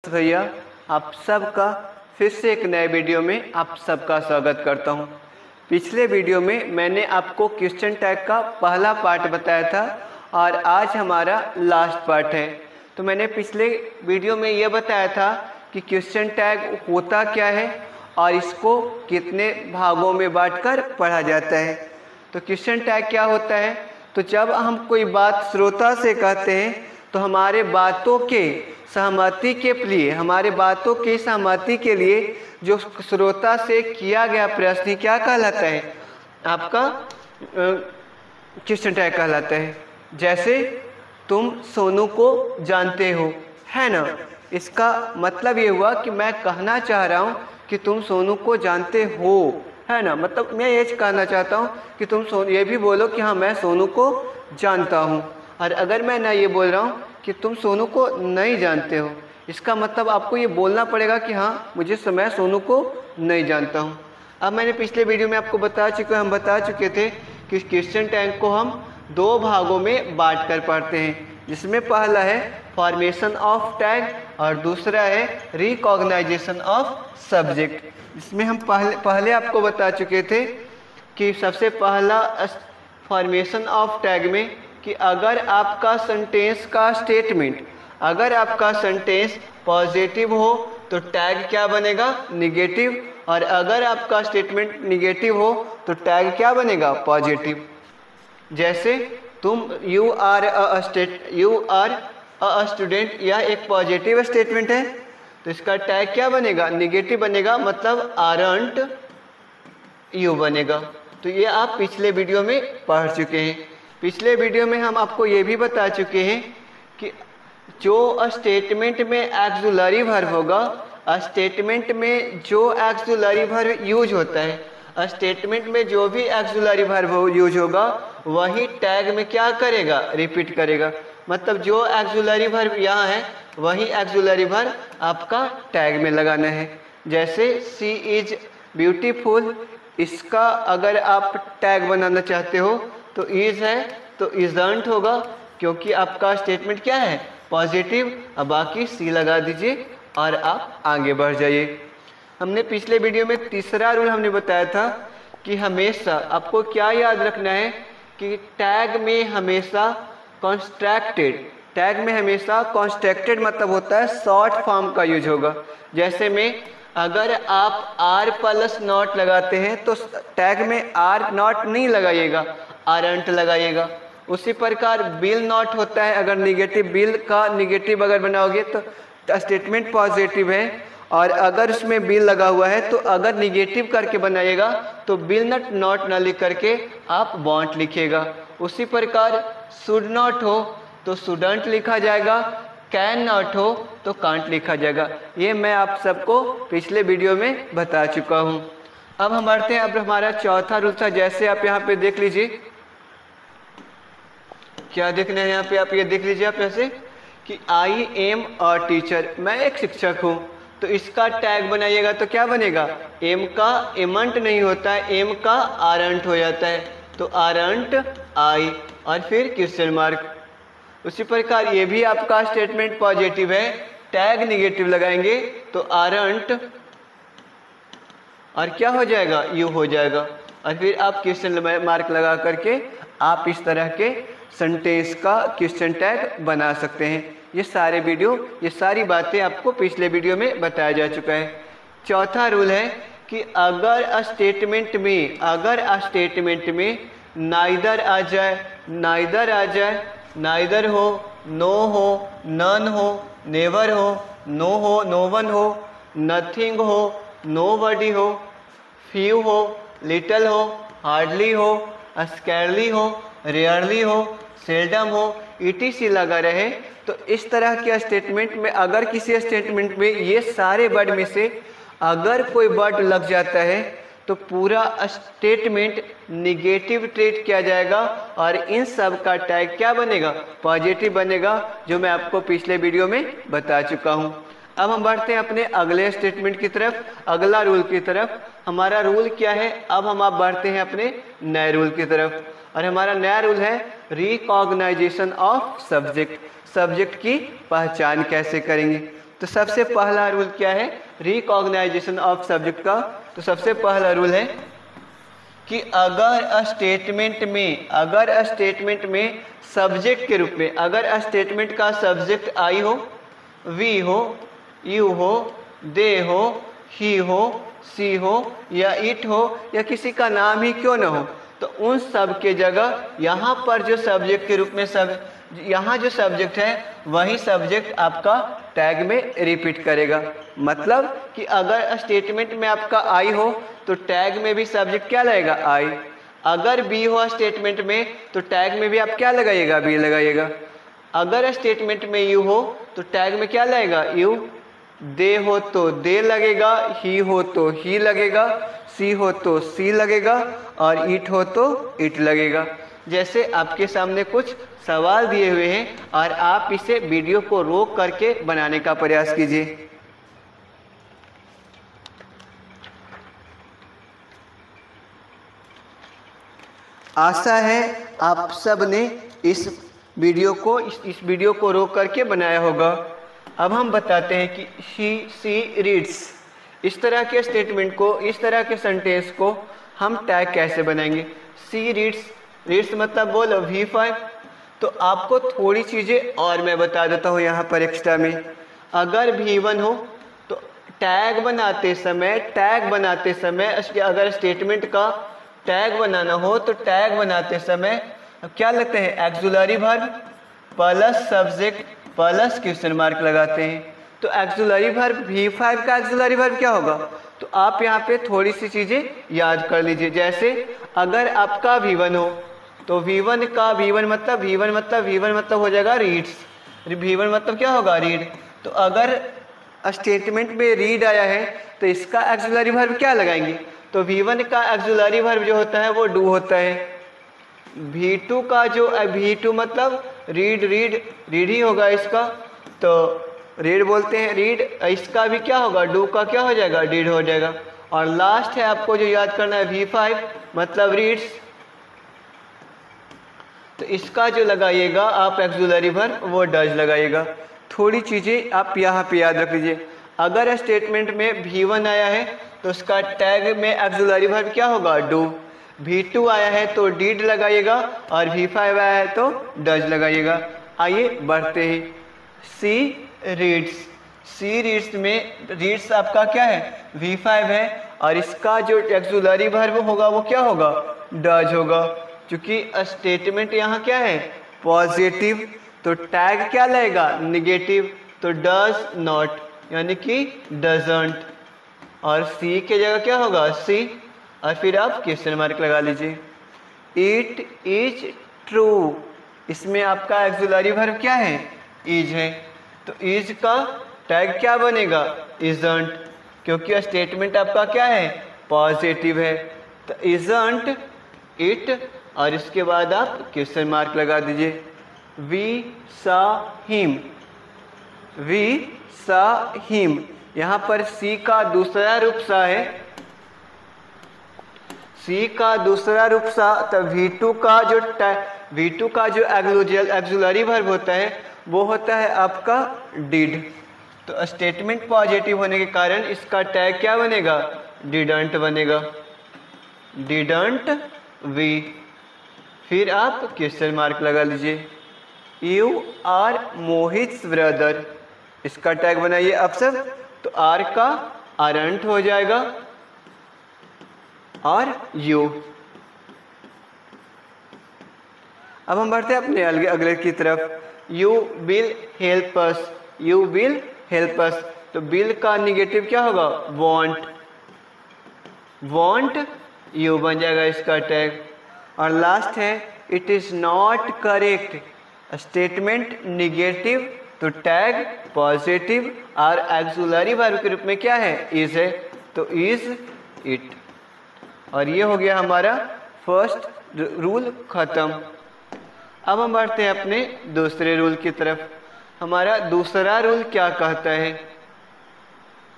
भैया, आप सबका फिर से एक नए वीडियो में आप सबका स्वागत करता हूं। पिछले वीडियो में मैंने आपको क्वेश्चन टैग का पहला पार्ट बताया था और आज हमारा लास्ट पार्ट है। तो मैंने पिछले वीडियो में यह बताया था कि क्वेश्चन टैग होता क्या है और इसको कितने भागों में बांटकर पढ़ा जाता है। तो क्वेश्चन टैग क्या होता है? तो जब हम कोई बात श्रोता से कहते हैं तो हमारे बातों के सहमति के लिए जो श्रोता से किया गया प्रश्न क्या कहलाता है? आपका क्वेश्चन टैग कहलाता है। जैसे तुम सोनू को जानते हो, है ना? इसका मतलब ये हुआ कि मैं कहना चाह रहा हूँ कि तुम सोनू को जानते हो, है ना? मतलब मैं ये कहना चाहता हूँ कि तुम ये भी बोलो कि हाँ मैं सोनू को जानता हूँ। और अगर मैं ना ये बोल रहा हूँ कि तुम सोनू को नहीं जानते हो, इसका मतलब आपको ये बोलना पड़ेगा कि हाँ मैं सोनू को नहीं जानता हूँ। अब मैंने पिछले वीडियो में आपको बता चुके थे कि क्वेश्चन टैग को हम दो भागों में बांट कर पढ़ते हैं, जिसमें पहला है फॉर्मेशन ऑफ टैग और दूसरा है रिकॉग्नाइजेशन ऑफ सब्जेक्ट। जिसमें हम पहले आपको बता चुके थे कि सबसे पहला फॉर्मेशन ऑफ टैग में कि अगर आपका सेंटेंस पॉजिटिव हो तो टैग क्या बनेगा? निगेटिव। और अगर आपका स्टेटमेंट निगेटिव हो तो टैग क्या बनेगा? पॉजिटिव। जैसे यू आर अ स्टूडेंट, यह एक पॉजिटिव स्टेटमेंट है तो इसका टैग क्या बनेगा? निगेटिव बनेगा, मतलब आरंट यू बनेगा। तो ये आप पिछले वीडियो में पढ़ चुके हैं। पिछले वीडियो में हम आपको ये भी बता चुके हैं कि जो स्टेटमेंट में एक्सुलरी वर्ब होगा, स्टेटमेंट में जो एक्सुलरी वर्ब यूज होता है, स्टेटमेंट में जो भी एक्सुलरी वर्ब यूज होगा वही टैग में क्या करेगा? रिपीट करेगा। मतलब जो एक्सुलरी वर्ब यहाँ है वही एक्सुलरी वर्ब आपका टैग में लगाना है। जैसे शी इज ब्यूटीफुल, इसका अगर आप टैग बनाना चाहते हो तो इज है तो इजंट होगा, क्योंकि आपका स्टेटमेंट क्या है? पॉजिटिव। अब बाकी सी लगा दीजिए और आप आगे बढ़ जाइए। हमने पिछले वीडियो में तीसरा रूल हमने बताया था कि हमेशा आपको क्या याद रखना है कि टैग में हमेशा कॉन्स्ट्रैक्टेड मतलब होता है शॉर्ट फॉर्म का यूज होगा। जैसे में अगर आप आर प्लस नॉट लगाते हैं तो टैग में आर नॉट नहीं लगाइएगा, आरंट लगाइएगा। उसी प्रकार बिल नॉट होता है, अगर बिल का निगेटिव अगर बनाओगे तो स्टेटमेंट पॉजिटिव है और अगर उसमें बिल लगा हुआ है तो अगर निगेटिव करके बनाइएगा तो बिल नॉट ना लिख करके आप वांट लिखिएगा। उसी प्रकार शुड नॉट हो तो शुडंट लिखा जाएगा, कैन नॉट हो तो कांट लिखा जाएगा। ये मैं आप सबको पिछले वीडियो में बता चुका हूँ। अब हम बढ़ते हैं। अब हमारा चौथा रूल था, जैसे आप यहाँ पे देख लीजिए, क्या देखना है यहाँ पे? आप ये देख लीजिए आप ऐसे कि आई एम अ टीचर, मैं एक शिक्षक हूँ। तो इसका टैग बनाइएगा तो क्या बनेगा? एम का एमंट नहीं होता है, एम का आरंट हो जाता है, तो आरंट आई और फिर क्वेश्चन मार्क। उसी प्रकार ये भी आपका स्टेटमेंट पॉजिटिव है, टैग निगेटिव लगाएंगे तो आरंट और क्या हो जाएगा? यू हो जाएगा। और फिर आप क्वेश्चन मार्क लगा करके आप इस तरह के सेंटेंस का क्वेश्चन टैग बना सकते हैं। ये सारी बातें आपको पिछले वीडियो में बताया जा चुका है। चौथा रूल है कि अगर स्टेटमेंट में नाइदर आ जाए, नाइदर हो, नो हो, नन हो, नेवर हो, नो वन हो, नथिंग हो, नोबडी हो, फ्यू हो, लिटिल हो, हार्डली हो, स्कैरली हो, रेयरली हो, सेल्डम हो, ईटीसी लगा रहे। तो इस तरह के स्टेटमेंट में अगर किसी स्टेटमेंट में ये सारे वर्ड में से अगर कोई वर्ड लग जाता है तो पूरा स्टेटमेंट निगेटिव ट्रीट किया जाएगा और इन सब का टैग क्या बनेगा? पॉजिटिव बनेगा, जो मैं आपको पिछले वीडियो में बता चुका हूँ। अब हम बढ़ते हैं अपने अगले स्टेटमेंट की तरफ, अगला रूल की तरफ। हमारा रूल क्या है? अब हम आप बढ़ते हैं अपने नए रूल की तरफ और हमारा नया रूल है रिकॉग्नाइजेशन ऑफ सब्जेक्ट। सब्जेक्ट की पहचान कैसे करेंगे? तो सबसे पहला रूल क्या है रिकॉग्नाइजेशन ऑफ सब्जेक्ट का। तो सबसे पहला रूल है कि अगर स्टेटमेंट में सब्जेक्ट के रूप में, अगर स्टेटमेंट का सब्जेक्ट आई हो, वी हो, यू हो, दे हो, ही हो, सी हो या इट हो या किसी का नाम ही क्यों ना हो, तो उन सब के जगह यहाँ पर जो सब्जेक्ट के रूप में यहाँ जो सब्जेक्ट है वही सब्जेक्ट आपका टैग में रिपीट करेगा। मतलब कि अगर स्टेटमेंट में आपका आई हो तो टैग में भी सब्जेक्ट क्या लगेगा आई। अगर बी हो स्टेटमेंट में तो टैग में भी आप क्या लगाइएगा बी लगाइएगा। अगर स्टेटमेंट में यू हो तो टैग में क्या लगेगा यू। दे हो तो दे लगेगा, ही हो तो ही लगेगा, सी हो तो सी लगेगा और इट हो तो इट लगेगा। जैसे आपके सामने कुछ सवाल दिए हुए हैं और आप इसे वीडियो को रोक करके बनाने का प्रयास कीजिए। आशा है आप सब ने इस वीडियो को रोक करके बनाया होगा। अब हम बताते हैं कि सी रीड्स, इस तरह के स्टेटमेंट को, इस तरह के सेंटेंस को हम टैग कैसे बनाएंगे। सी रीड्स मतलब बोलो V5। तो आपको थोड़ी चीज़ें और मैं बता देता हूँ यहाँ पर एक्स्ट्रा में। अगर V1 हो तो टैग बनाते समय अगर स्टेटमेंट का टैग बनाना हो तो टैग बनाते समय क्या लगते हैं auxiliary verb plus subject plus question mark लगाते हैं। तो एक्सुलरी वर्ब V5 का एक्सुलरी वर्ब क्या होगा, तो आप यहाँ पे थोड़ी सी चीज़ें याद कर लीजिए। जैसे अगर आपका V1 हो तो V1 मतलब हो जाएगा रीड्स। V1 मतलब क्या होगा रीड। तो अगर स्टेटमेंट में रीड आया है तो इसका एक्सुलरी वर्ब क्या लगाएंगे, तो V1 का एक्सुलरी वर्ब जो होता है वो डू होता है। V2 मतलब रीड ही होगा इसका, तो रीड बोलते हैं रीड। इसका भी क्या होगा डू का क्या हो जाएगा डीड हो जाएगा। और लास्ट है आपको जो याद करना है V5 मतलब रीड्स। तो इसका जो लगाइएगा आप एक्सुलरी वर्ब वो डज लगाइएगा। थोड़ी चीज़ें आप यहाँ पे याद रख लीजिए। अगर स्टेटमेंट में V1 आया है तो उसका टैग में एक्सुलरी वर्ब क्या होगा डू। V2 आया है तो डीड लगाइएगा और V5 आया है तो डज लगाइएगा। आइए बढ़ते हैं। सी रीड्स में रीड्स आपका क्या है V5 है और इसका जो एक्सुलरी वर्ब होगा वो क्या होगा डज होगा। क्योंकि स्टेटमेंट यहाँ क्या है पॉजिटिव, तो टैग क्या लगेगा निगेटिव, तो डज नॉट यानी कि डजंट। और सी के जगह क्या होगा सी और फिर आप क्वेश्चन मार्क लगा लीजिए। इट इज ट्रू, इसमें आपका एक्सुलरी वर्ब क्या है इज है, तो इज का टैग क्या बनेगा इजंट, क्योंकि स्टेटमेंट आपका क्या है पॉजिटिव है। तो इजंट इट और इसके बाद आप क्वेश्चन मार्क लगा दीजिए। वी सा हिम, यहाँ पर सी का दूसरा रूप सा है, सी का दूसरा रूप सा। तो V2 का जो एक्सुलरी वर्ब होता है वो होता है आपका डिड। तो स्टेटमेंट पॉजिटिव होने के कारण इसका टैग क्या बनेगा डिडंट बनेगा, डिडंट वी। फिर आप क्वेश्चन मार्क लगा लीजिए। यू आर मोहित ब्रदर, इसका टैग बनाइए आप सब। तो आर का आरंट हो जाएगा और यू। अब हम बढ़ते हैं अपने अगले की तरफ। यू विल हेल्प अस, तो विल का निगेटिव क्या होगा वॉन्ट यू बन जाएगा इसका टैग। और लास्ट है it is not correct, statement negative तो टैग पॉजिटिव और एक्सुलरी वर्ब के रूप में क्या है इज है, तो इज इट। और ये हो गया हमारा फर्स्ट रूल खत्म। अब हम बढ़ते हैं अपने दूसरे रूल की तरफ। हमारा दूसरा रूल क्या कहता है,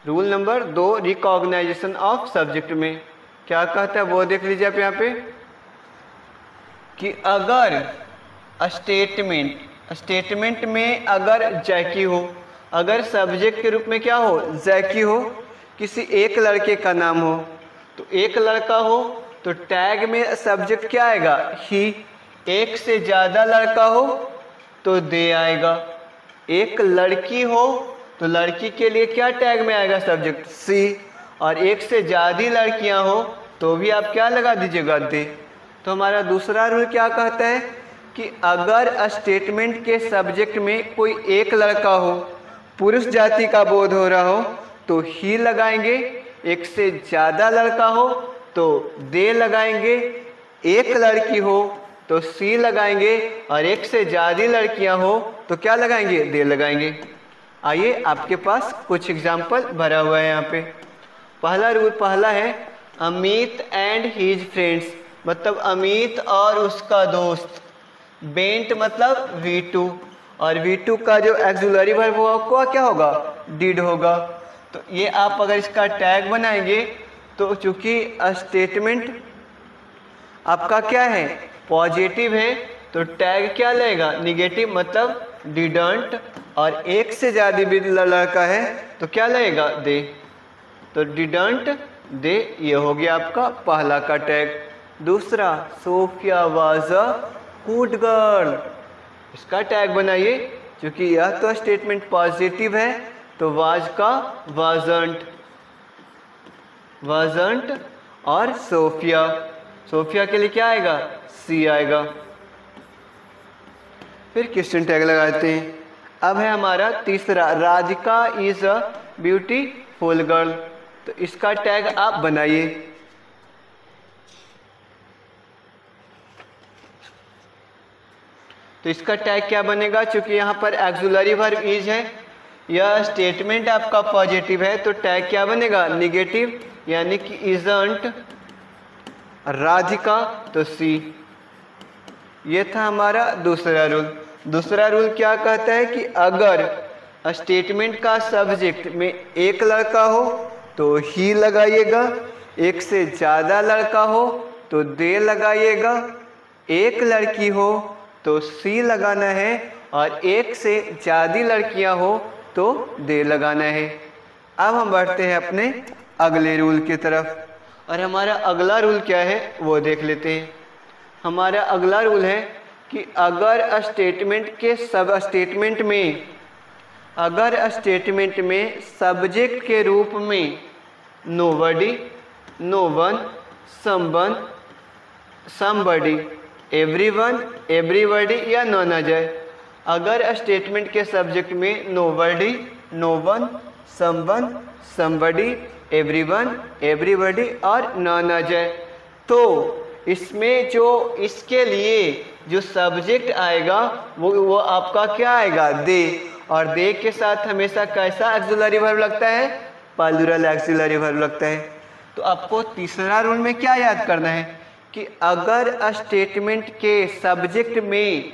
rule number 2 recognisation of subject में क्या कहता है वो देख लीजिए आप यहाँ पे कि अगर स्टेटमेंट में अगर जैकी हो अगर सब्जेक्ट के रूप में क्या हो, जैकी हो, किसी एक लड़के का नाम हो, तो एक लड़का हो तो टैग में सब्जेक्ट क्या आएगा, ही। एक से ज़्यादा लड़का हो तो दे आएगा। एक लड़की हो तो लड़की के लिए क्या टैग में आएगा सब्जेक्ट, सी। और एक से ज़्यादा लड़कियां हो तो भी आप क्या लगा दीजिएगा, दे। तो हमारा दूसरा रूल क्या कहता है कि अगर स्टेटमेंट के सब्जेक्ट में कोई एक लड़का हो, पुरुष जाति का बोध हो रहा हो तो ही लगाएंगे, एक से ज़्यादा लड़का हो तो दे लगाएंगे, एक लड़की हो तो सी लगाएंगे, और एक से ज़्यादा लड़कियां हो तो क्या लगाएंगे, दे लगाएंगे। आइए आपके पास कुछ एग्जाम्पल भरा हुआ है यहाँ पे। पहला है अमित एंड हीज फ्रेंड्स, मतलब अमित और उसका दोस्त। बेंट मतलब V2, और V2 का जो एक्सिलरी वर्ब होगा क्या होगा, डिड होगा। तो ये आप अगर इसका टैग बनाएंगे तो चूंकि स्टेटमेंट आपका क्या है, पॉजिटिव है, तो टैग क्या लेगा, निगेटिव, मतलब डिडंट। और एक से ज़्यादा भी लड़का है तो क्या लगेगा, दे। तो डिडंट, दे, ये हो गया आपका पहला का टैग। दूसरा, Sophia was a good girl, इसका टैग बनाइए, क्योंकि यह तो स्टेटमेंट पॉजिटिव है तो वाज का वाजंट, वाजंट, और सोफिया, सोफिया के लिए क्या आएगा, सी आएगा। फिर क्वेश्चन टैग लगाते हैं। अब है हमारा तीसरा, Radhika is a beautiful girl, तो इसका टैग आप बनाइए। तो इसका टैग क्या बनेगा, क्योंकि यहाँ पर एक्सिलरी वर्ब इज है, यह स्टेटमेंट आपका पॉजिटिव है, तो टैग क्या बनेगा, निगेटिव, यानी कि इजंट, राधिका तो सी। ये था हमारा दूसरा रूल। दूसरा रूल क्या कहता है कि अगर स्टेटमेंट का सब्जेक्ट में एक लड़का हो तो ही लगाइएगा, एक से ज़्यादा लड़का हो तो दे लगाइएगा, एक लड़की हो तो सी लगाना है, और एक से ज़्यादा लड़कियां हो तो दे लगाना है। अब हम बढ़ते हैं अपने अगले रूल की तरफ, और हमारा अगला रूल क्या है वो देख लेते हैं। हमारा अगला रूल है कि अगर स्टेटमेंट में सब्जेक्ट के रूप में nobody, no one, someone, somebody, everyone, everybody या नॉन आ जाए। अगर स्टेटमेंट के सब्जेक्ट में nobody, no one, someone, somebody, everyone, everybody और नॉन आ जाए, तो इसमें जो इसके लिए जो सब्जेक्ट आएगा वो आपका क्या आएगा, दे। और दे के साथ हमेशा कैसा एक्सिलरी वर्ब लगता है, प्लूरल एक्सिलरी वर्ब लगता है। तो आपको तीसरा रूल में क्या याद करना है कि अगर स्टेटमेंट के सब्जेक्ट में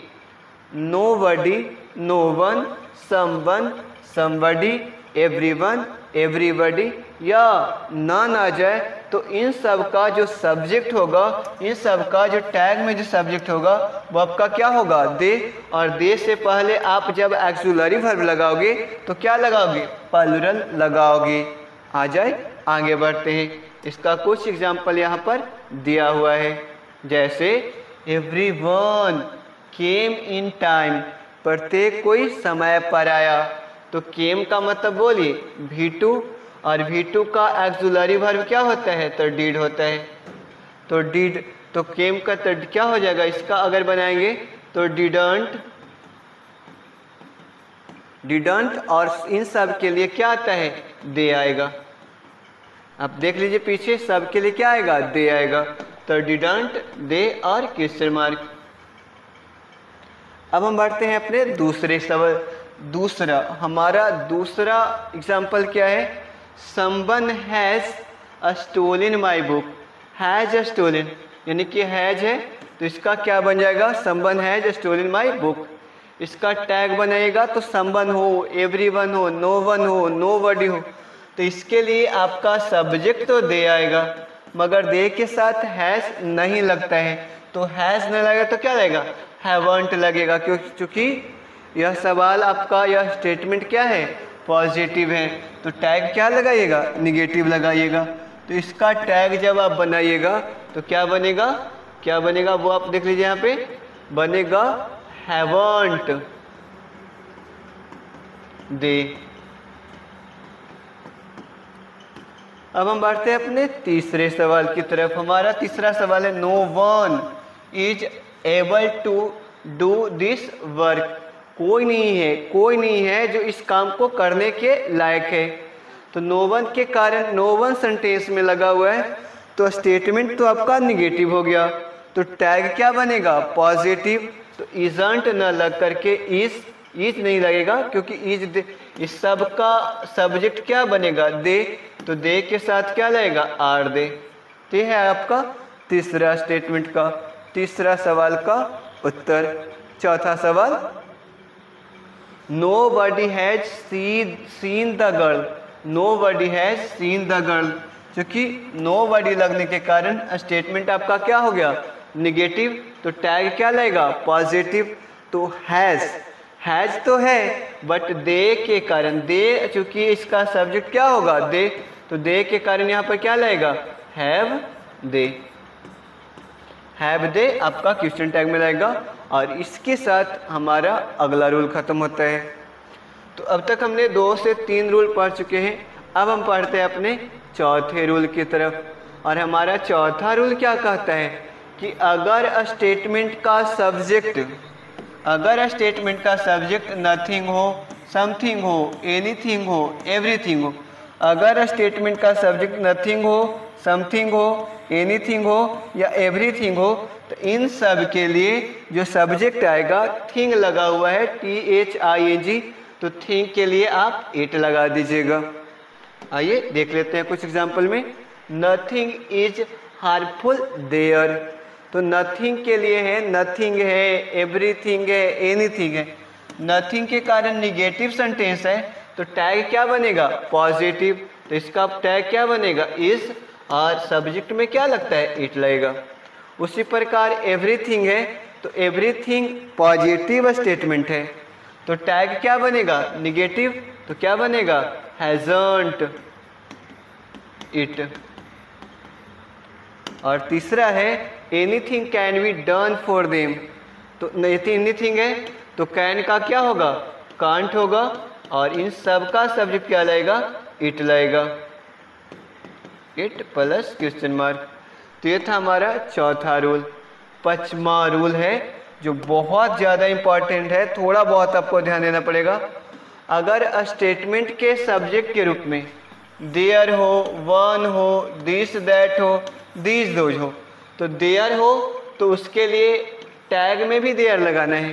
nobody, no one, someone, somebody, everyone, everybody या नॉन आ जाए, तो इन सब का जो सब्जेक्ट होगा, इन सब का जो टैग में जो सब्जेक्ट होगा वो आपका क्या होगा, दे। और दे से पहले आप जब एक्सिलरी वर्ब लगाओगे तो क्या लगाओगे, प्लूरल लगाओगे। आ जाए, आगे बढ़ते हैं। इसका कुछ एग्जाम्पल यहाँ पर दिया हुआ है, जैसे एवरीवन केम इन टाइम, प्रत्येक कोई समय पर आया। तो केम का मतलब बोलिए V2, और V2 का एक्सिलरी वर्ब क्या होता है, तो डिड होता है। तो डिड, तो केम का तो क्या हो जाएगा, इसका अगर बनाएंगे तो डिडंट, डिडंट, और इन सब के लिए क्या आता है, दे आएगा। आप देख लीजिए पीछे, सब के लिए क्या आएगा, दे आएगा। तो डिडंट, दे और क्वेश्चन मार्क। अब हम बढ़ते हैं अपने दूसरे सवाल। हमारा दूसरा एग्जाम्पल क्या है, someone has stolen my book. Has stolen यानी कि हैज़ है, तो इसका क्या बन जाएगा, someone has stolen my book. इसका टैग बनाइएगा तो समवन हो, एवरीवन हो, नो वन हो, नोबडी हो। तो इसके लिए आपका सब्जेक्ट तो दे आएगा, मगर दे के साथ हैज़ नहीं लगता है। तो हैज़ नहीं लगेगा तो क्या लगेगा, हैवंट लगेगा, क्योंकि यह सवाल आपका, यह स्टेटमेंट क्या है, पॉजिटिव है, तो टैग क्या लगाइएगा, निगेटिव लगाइएगा। तो इसका टैग जब आप बनाइएगा तो क्या बनेगा, क्या बनेगा वो आप देख लीजिए, यहाँ पे बनेगा हैवंट दे। अब हम बढ़ते हैं अपने तीसरे सवाल की तरफ। हमारा तीसरा सवाल है no one is able to do this work. कोई नहीं है जो इस काम को करने के लायक है। तो नो वन के कारण नो वन सेंटेंस में लगा हुआ है, तो स्टेटमेंट तो आपका निगेटिव हो गया। तो टैग क्या बनेगा, पॉजिटिव। तो इजंट न लग करके इज नहीं लगेगा, क्योंकि इस सब का सब्जेक्ट क्या बनेगा, दे। तो दे के साथ क्या लगेगा, आर दे। तो यह है आपका तीसरा स्टेटमेंट का, तीसरा सवाल का उत्तर। चौथा सवाल, nobody has seen the girl. Nobody has seen the girl, क्योंकि नोबडी लगने के कारण स्टेटमेंट आपका क्या हो गया, निगेटिव। तो टैग क्या लगेगा, पॉजिटिव। तो हैज तो है, बट दे के कारण, दे चूंकि इसका सब्जेक्ट क्या होगा, दे, तो दे के कारण यहाँ पर क्या लगेगा, हैव दे। हैव दे आपका क्वेश्चन टैग में लगेगा। और इसके साथ हमारा अगला रूल खत्म होता है। तो अब तक हमने 2 से 3 रूल पढ़ चुके हैं। अब हम पढ़ते हैं अपने चौथे रूल की तरफ। और हमारा चौथा रूल क्या कहता है कि अगर स्टेटमेंट का सब्जेक्ट नथिंग हो, समथिंग हो, एनीथिंग हो, एवरीथिंग हो, अगर स्टेटमेंट का सब्जेक्ट नथिंग हो, समथिंग हो, एनीथिंग हो या एवरीथिंग हो, तो इन सब के लिए जो सब्जेक्ट आएगा, थिंग लगा हुआ है, THING, तो थिंग के लिए आप इट लगा दीजिएगा। आइए देख लेते हैं कुछ एग्जाम्पल में। नथिंग इज हार्मफुल देयर, तो नथिंग के लिए है, नथिंग है, एवरीथिंग है, एनीथिंग है। नथिंग के कारण निगेटिव सेंटेंस है, तो टैग क्या बनेगा, पॉजिटिव। तो इसका टैग क्या बनेगा, इज, और सब्जेक्ट में क्या लगता है, इट लगेगा। उसी प्रकार एवरीथिंग है, तो एवरीथिंग पॉजिटिव स्टेटमेंट है, तो टैग क्या बनेगा, निगेटिव। तो क्या बनेगा, हैजंट इट। और तीसरा है anything can be done for them, तो एनीथिंग है, तो कैन का क्या होगा, कांट होगा, और इन सब का सब्जेक्ट क्या लगेगा, इट लगेगा, इट प्लस क्वेश्चन मार्क। तो ये था हमारा चौथा रूल। पांचवा रूल है जो बहुत ज़्यादा इम्पॉर्टेंट है, थोड़ा बहुत आपको ध्यान देना पड़ेगा। अगर स्टेटमेंट के सब्जेक्ट के रूप में देयर हो, वन हो, दिस दैट हो, दिस दोज हो, तो देयर हो तो उसके लिए टैग में भी देयर लगाना है,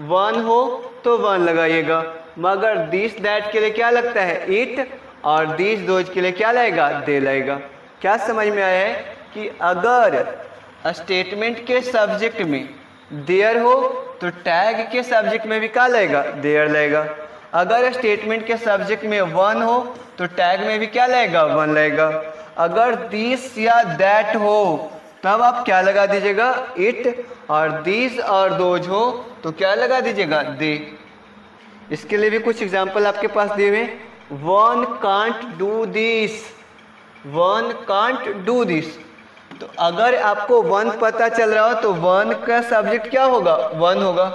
वन हो तो वन लगाइएगा, मगर दिस दैट के लिए क्या लगता है, इट, और दिस दोज के लिए क्या लगेगा, दे लगेगा। क्या समझ में आया है कि अगर स्टेटमेंट के सब्जेक्ट में देयर हो तो टैग के सब्जेक्ट में भी क्या लगेगा, देयर लगेगा। अगर स्टेटमेंट के सब्जेक्ट में वन हो तो टैग में भी क्या लगेगा, वन लगेगा। अगर दिस या दैट हो तब आप क्या लगा दीजिएगा, इट, और दिस और दोज हो तो क्या लगा दीजिएगा, दे। इसके लिए भी कुछ एग्जाम्पल आपके पास दिए हुए। One can't do this, one can't do this, तो अगर आपको वन पता चल रहा हो तो वन का सब्जेक्ट क्या होगा, वन होगा,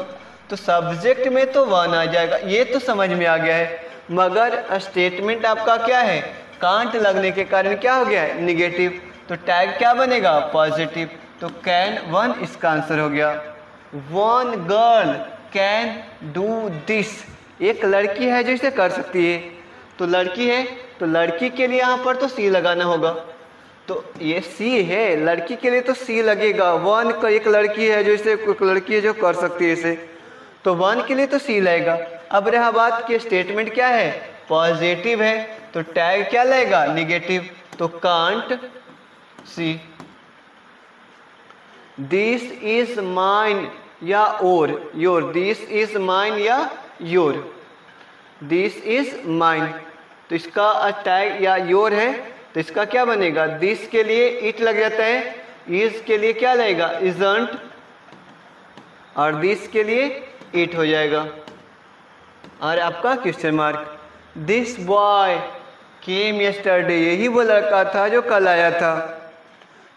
तो सब्जेक्ट में तो वन आ जाएगा, ये तो समझ में आ गया है। मगर स्टेटमेंट आपका क्या है, कांट लगने के कारण क्या हो गया है, निगेटिव, तो टैग क्या बनेगा, पॉजिटिव। तो कैन वन इसका आंसर हो गया। One girl can do this, एक लड़की है जो इसे कर सकती है, तो लड़की है तो लड़की के लिए यहाँ पर तो सी लगाना होगा, तो ये सी है, लड़की के लिए तो सी लगेगा। वन का एक लड़की है जो इसे, एक लड़की है जो कर सकती है इसे, तो वन के लिए तो सी लगेगा। अब रहा बात कि स्टेटमेंट क्या है, पॉजिटिव है, तो टैग क्या लगेगा, निगेटिव, तो can't see. This is mine या और योर, दिस इज माइन या योर, दिस इज माइन, तो इसका टैग या योर है, तो इसका क्या बनेगा, दिस के लिए इट लग जाता है, इज के लिए क्या लगेगा, इजंट, और दिस के लिए इट हो जाएगा, और आपका question mark. This boy came yesterday, यही वो लड़का था जो कल आया था।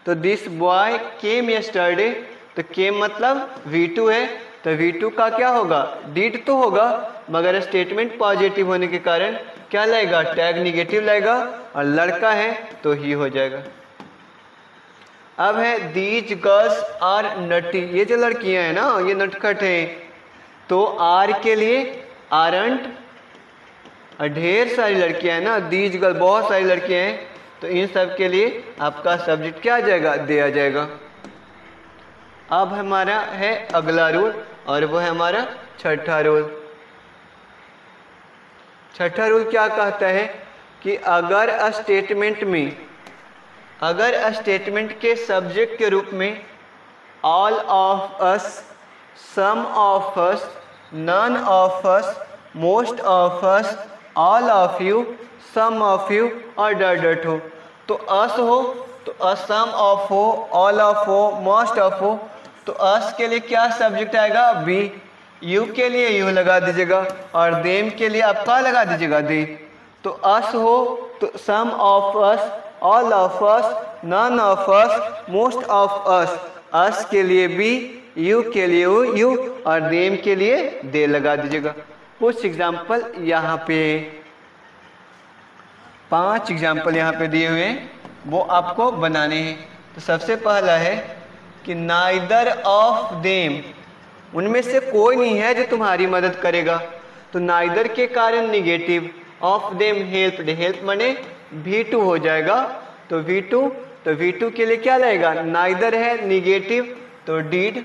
तो दिस बॉय केम यस्टरडे, तो केम मतलब V2 है, तो V2 का क्या होगा, डिड तो होगा, मगर स्टेटमेंट पॉजिटिव होने के कारण क्या लगेगा, टैग निगेटिव लगेगा, और लड़का है तो ही हो जाएगा। अब है दीज गर्ल्स आर नटी, ये जो लड़कियां हैं ना ये नटखट हैं, तो आर के लिए आरंट, ढेर सारी लड़कियां हैं ना, दीज गर्ल बहुत सारी लड़कियां हैं, तो इन सब के लिए आपका सब्जेक्ट क्या आ जाएगा, दे आ जाएगा। अब हमारा है अगला रूल, और वो है हमारा छठा रूल। छठा रूल क्या कहता है कि अगर स्टेटमेंट के सब्जेक्ट के रूप में all of us, some of us, none of us, most of us, all of you, some of you और डट हो, तो अस हो तो अस, सम ऑफ हो, ऑल ऑफ हो, मोस्ट ऑफ हो, तो अस के लिए क्या सब्जेक्ट आएगा, बी। यू के लिए यू लगा दीजिएगा, और देम के लिए आप क्या लगा दीजिएगा, दे। तो अस हो तो some of us, all of us, none of us, most of us, us के लिए बी, यू के लिए यू और देम के लिए दे लगा दीजिएगा। कुछ एग्जाम्पल यहाँ पे 5 एग्जाम्पल यहाँ पे दिए हुए हैं, वो आपको बनाने हैं। तो सबसे पहला है कि नाइदर ऑफ देम, उनमें से कोई नहीं है जो तुम्हारी मदद करेगा, तो नाइदर के कारण negative, of them help, help माने V2 हो जाएगा, तो V2 के लिए क्या लगेगा, नाइदर है निगेटिव तो did,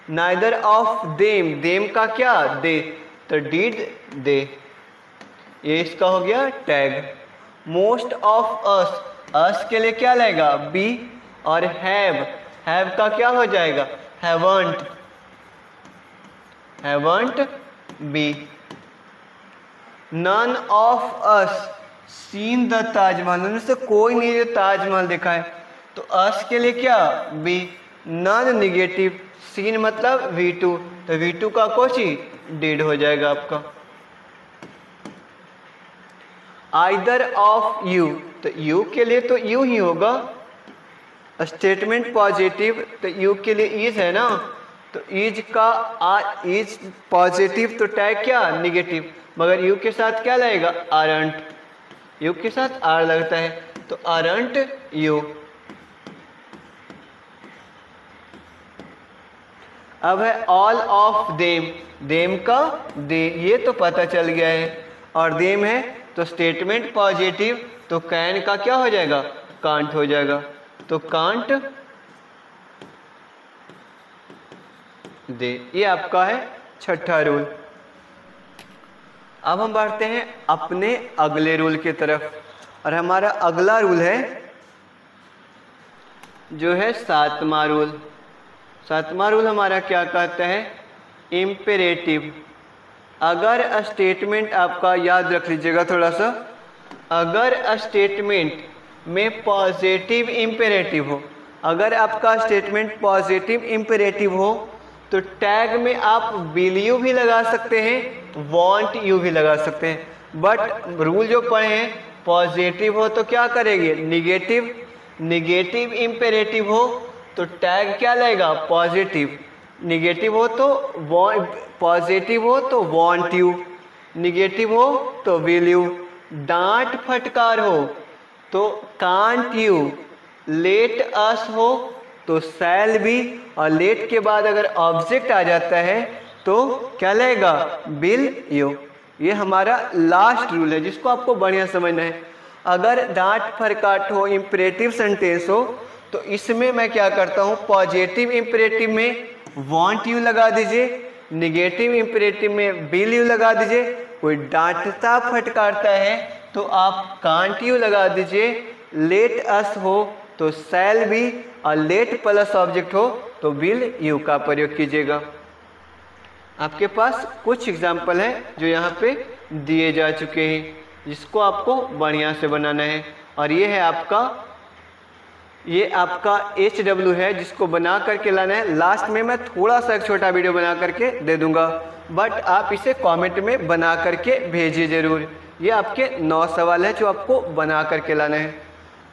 neither of them, them का क्या, दे, तो डिड दे, ये इसका हो गया टैग। मोस्ट ऑफ अस के लिए क्या लगेगा, बी, और हैव का क्या हो जाएगा, haven't B. None of us seen the Taj Mahal, उनमें से कोई नहीं जो ताजमहल देखा है, तो अस के लिए क्या, बी। नन निगेटिव, सीन मतलब V2, तो V2 का कोची डिड हो जाएगा आपका। आइदर ऑफ यू, तो यू के लिए तो यू ही होगा, स्टेटमेंट पॉजिटिव, तो यू के लिए इज है ना, तो इज का इज पॉजिटिव, तो टैग क्या निगेटिव, मगर यू के साथ क्या लगेगा, आरंट, यू के साथ आर लगता है, तो आरंट यू। अब है ऑल ऑफ देम, देम का दे, ये तो पता चल गया है, और देम है तो स्टेटमेंट पॉजिटिव, तो कैन का क्या हो जाएगा, कांट हो जाएगा, तो कांट दे, ये आपका है छठा रूल। अब हम बढ़ते हैं अपने अगले रूल की तरफ, और हमारा अगला रूल है जो है सातवां रूल। सातवां रूल हमारा क्या कहता है, इम्पेरेटिव। अगर स्टेटमेंट आपका याद रख लीजिएगा थोड़ा सा, अगर स्टेटमेंट में पॉजिटिव इम्पेरेटिव हो, अगर आपका स्टेटमेंट पॉजिटिव इम्पेरेटिव हो तो टैग में आप विल यू भी लगा सकते हैं, वांट यू भी लगा सकते हैं, बट रूल जो पढ़े हैं पॉजिटिव हो तो क्या करेंगे, निगेटिव इम्पेरेटिव हो तो टैग क्या लगेगा, पॉजिटिव, निगेटिव हो तो पॉजिटिव हो तो वांट यू, निगेटिव हो तो विल यू, डांट फटकार हो तो कांट यू, लेट अस हो तो शैल बी, और लेट के बाद अगर ऑब्जेक्ट आ जाता है तो क्या लगेगा, विल यू। ये हमारा लास्ट रूल है जिसको आपको बढ़िया समझना है। अगर डांट फटकार हो, इम्परेटिव सेंटेंस हो, तो इसमें मैं क्या करता हूँ, पॉजिटिव इम्परेटिव में वांट यू लगा दीजिए, निगेटिव इम्परेटिव में विल यू लगा दीजिए, कोई डांटता फटकारता है तो आप कांट यू लगा दीजिए, लेट अस हो तो शैल बी, और लेट प्लस ऑब्जेक्ट हो तो विल यू का प्रयोग कीजिएगा। आपके पास कुछ एग्जाम्पल हैं जो यहाँ पे दिए जा चुके हैं, जिसको आपको बढ़िया से बनाना है। और ये है आपका HW है जिसको बना करके लाना है। लास्ट में मैं थोड़ा सा एक छोटा वीडियो बना करके दे दूंगा, बट आप इसे कमेंट में बना करके भेजिए ज़रूर। ये आपके 9 सवाल है जो आपको बना करके लाना है।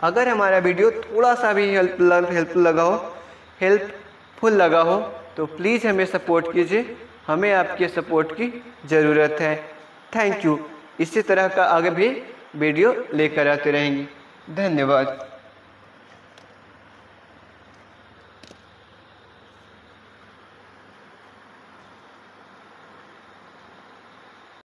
अगर हमारा वीडियो थोड़ा सा भी हेल्पफुल लगा हो तो प्लीज़ हमें सपोर्ट कीजिए, हमें आपके सपोर्ट की ज़रूरत है। Thank you. इसी तरह का आगे भी वीडियो लेकर आते रहेंगे। धन्यवाद।